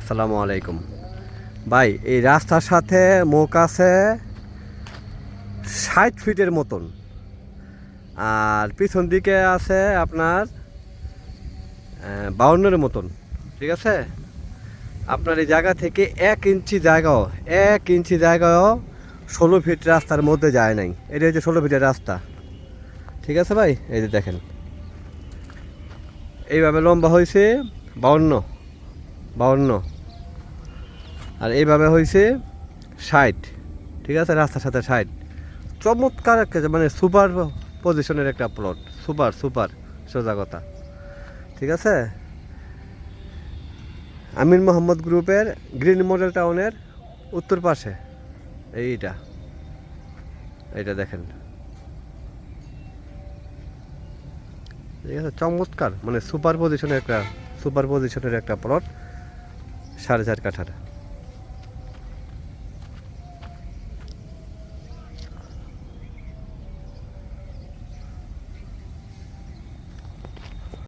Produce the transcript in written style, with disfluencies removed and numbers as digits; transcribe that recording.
আসসালামু আলাইকুম ভাই। এই রাস্তার সাথে মুখ আছে 60 ফিটের মতন, আর পিছন দিকে আছে আপনার 52-এর মতন। ঠিক আছে, আপনার এই জায়গা থেকে 1 ইঞ্চি জায়গাও 16 ফিট রাস্তার মধ্যে যায় নাই। এটা হচ্ছে 16 ফিটের রাস্তা। ঠিক আছে ভাই, এই যে দেখেন এইভাবে লম্বা হয়েছে 52, আর এইভাবে হয়েছে 60। ঠিক আছে, রাস্তার সাথে 60। চমৎকার একটা মানে সুপার পজিশনের একটা প্লট, সুপার সুপার সোজা কথা। ঠিক আছে, আমির মোহাম্মদ গ্রুপের গ্রিন মডেল টাউনের উত্তর পাশে এইটা এইটা দেখেন। ঠিক আছে, চমৎকার মানে সুপার পজিশনের একটা প্লট, 4.5 কাঠার।